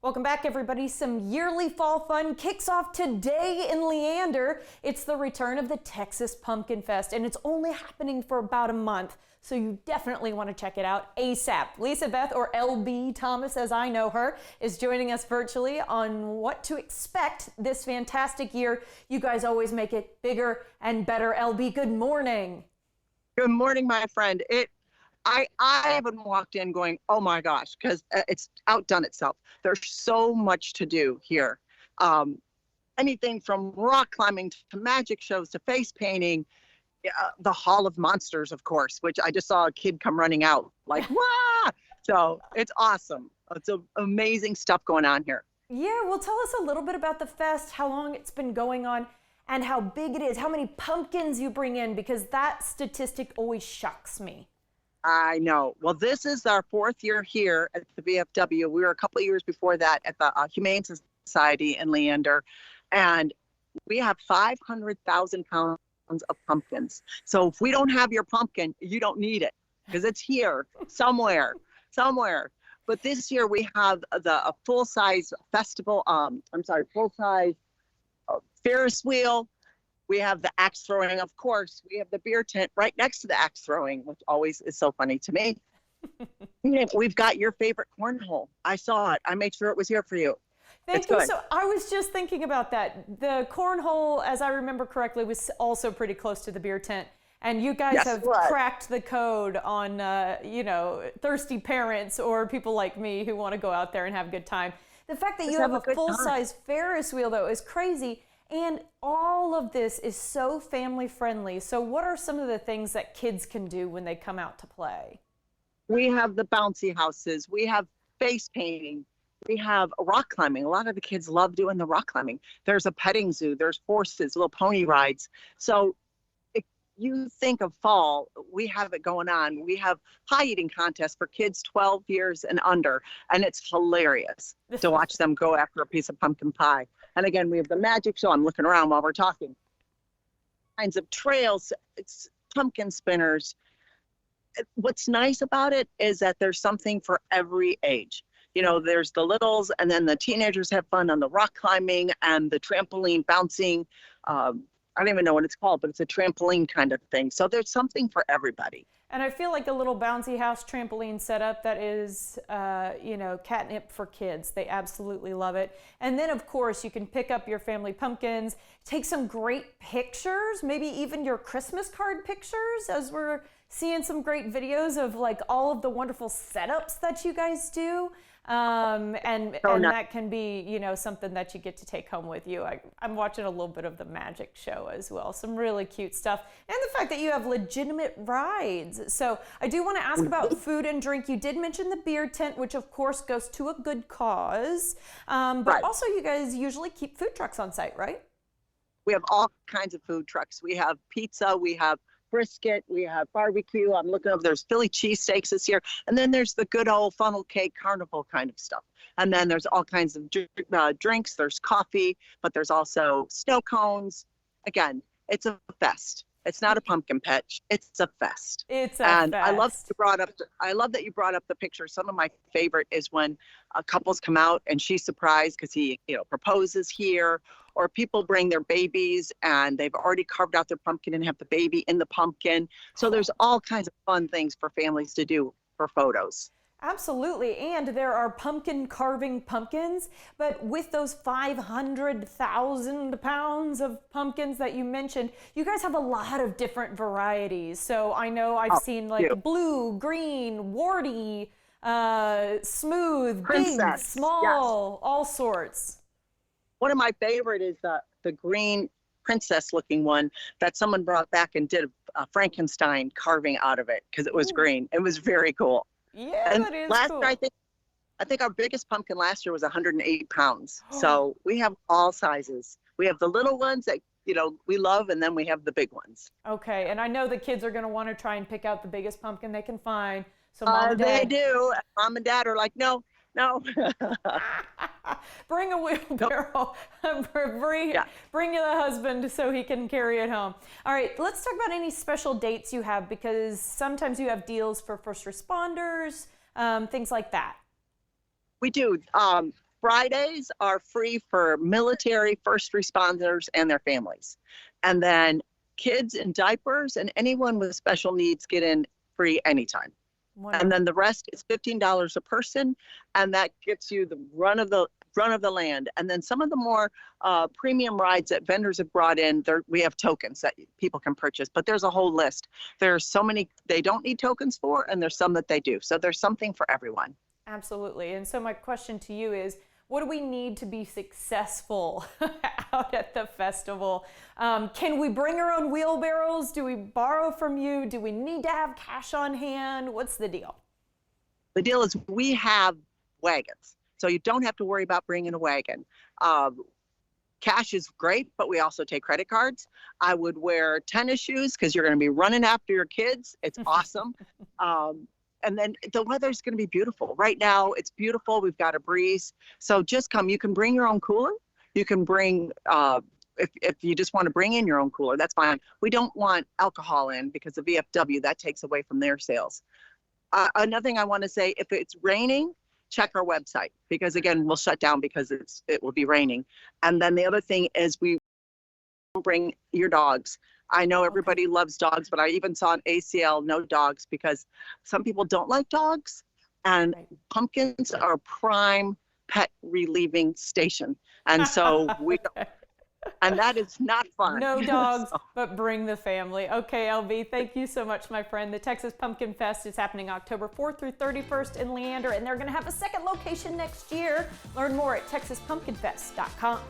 Welcome back, everybody. Some yearly fall fun kicks off today in Leander. It's the return of the Texas Pumpkin Fest, and it's only happening for about a month, so you definitely want to check it out ASAP. Lisa Beth, or LB Thomas as I know her, is joining us virtually on what to expect this fantastic year. You guys always make it bigger and better. LB, good morning. Good morning, my friend. I haven't walked in going, oh my gosh, because it's outdone itself. There's so much to do here. Anything from rock climbing to magic shows to face painting, the Hall of Monsters, of course, which I just saw a kid come running out like, wah! So it's awesome. It's amazing stuff going on here. Yeah, well, tell us a little bit about the fest, how long it's been going on, and how big it is, how many pumpkins you bring in, because that statistic always shocks me. I know. Well, this is our 4th year here at the VFW. We were a couple of years before that at the Humane Society in Leander, and we have 500,000 pounds of pumpkins. So if we don't have your pumpkin, you don't need it because it's here somewhere. But this year we have a full-size festival. Full-size Ferris wheel. We have the axe throwing, of course. We have the beer tent right next to the axe throwing, which always is so funny to me. We've got your favorite cornhole. I saw it. I made sure it was here for you. Thank you. So I was just thinking about that. The cornhole, as I remember correctly, was also pretty close to the beer tent. And you guys have cracked the code on, thirsty parents or people like me who want to go out there and have a good time. The fact that you have a full-size Ferris wheel, though, is crazy. And all of this is so family friendly. So what are some of the things that kids can do when they come out to play? We have the bouncy houses. We have face painting. We have rock climbing. A lot of the kids love doing the rock climbing. There's a petting zoo. There's horses, little pony rides. So if you think of fall, we have it going on. We have pie eating contests for kids 12 years and under. And it's hilarious to watch them go after a piece of pumpkin pie. And again, we have the magic show. I'm looking around while we're talking. Kinds of trails, it's pumpkin spinners. What's nice about it is that there's something for every age. You know, there's the littles, and then the teenagers have fun on the rock climbing and the trampoline bouncing. I don't even know what it's called, but it's a trampoline kind of thing. So there's something for everybody. And I feel like a little bouncy house trampoline setup that is, catnip for kids. They absolutely love it. And then, of course, you can pick up your family pumpkins, take some great pictures, maybe even your Christmas card pictures, as we're seeing some great videos of like all of the wonderful setups that you guys do. And that can be, something that you get to take home with you. I'm watching a little bit of the magic show as well. Some really cute stuff. And the fact that you have legitimate rides. So I do want to ask about food and drink. You did mention the beer tent, which of course goes to a good cause. But also you guys usually keep food trucks on site, right? We have all kinds of food trucks. We have pizza, we have brisket, we have barbecue. I'm looking up, there's Philly cheesesteaks this year. And then there's the good old funnel cake carnival kind of stuff. And then there's all kinds of drinks. There's coffee, but there's also snow cones. Again, it's a fest. It's not a pumpkin patch. It's a fest. It's a fest. I love that you brought up the picture. Some of my favorite is when couples come out and she's surprised because he, proposes here, or people bring their babies and they've already carved out their pumpkin and have the baby in the pumpkin. So there's all kinds of fun things for families to do for photos. Absolutely, and there are pumpkin carving pumpkins, but with those 500,000 pounds of pumpkins that you mentioned, you guys have a lot of different varieties. So I know I've seen like blue, green, warty, smooth, Princess, big, small, all sorts. One of my favorite is the green princess looking one that someone brought back and did a Frankenstein carving out of it because it was green. It was very cool. Yeah, and that is last cool. year, I think our biggest pumpkin last year was 108 pounds. So we have all sizes. We have the little ones that, we love, and then we have the big ones. Okay, and I know the kids are going to want to try and pick out the biggest pumpkin they can find. So Mom and Dad. They do. Mom and Dad are like, no. Bring a wheelbarrow. Bring the husband so he can carry it home. All right, let's talk about any special dates you have, because sometimes you have deals for first responders, things like that. We do. Fridays are free for military, first responders, and their families. And then kids in diapers and anyone with special needs get in free anytime. Wonderful. And then the rest is $15 a person, and that gets you the run of the land. And then some of the more premium rides that vendors have brought in, we have tokens that people can purchase, but there's a whole list. There's so many they don't need tokens for, and there's some that they do. So there's something for everyone. Absolutely. And so my question to you is, what do we need to be successful out at the festival? Can we bring our own wheelbarrows? Do we borrow from you? Do we need to have cash on hand? What's the deal? The deal is we have wagons, so you don't have to worry about bringing a wagon. Cash is great, but we also take credit cards. I would wear tennis shoes because you're going to be running after your kids. It's awesome. And then the weather's going to be beautiful. Right now, it's beautiful. We've got a breeze. So just come. You can bring your own cooler. You can bring, if you just want to bring in your own cooler, that's fine. We don't want alcohol in because the VFW, that takes away from their sales. Another thing I want to say, if it's raining, check our website because, again, we'll shut down because it will be raining. And then the other thing is we bring your dogs. I know everybody loves dogs, but I even saw an ACL, no dogs, because some people don't like dogs. And pumpkins are a prime pet relieving station. And so and that is not fun. No dogs, but bring the family. Okay, LB, thank you so much, my friend. The Texas Pumpkin Fest is happening October 4th through 31st in Leander, and they're going to have a second location next year. Learn more at texaspumpkinfest.com.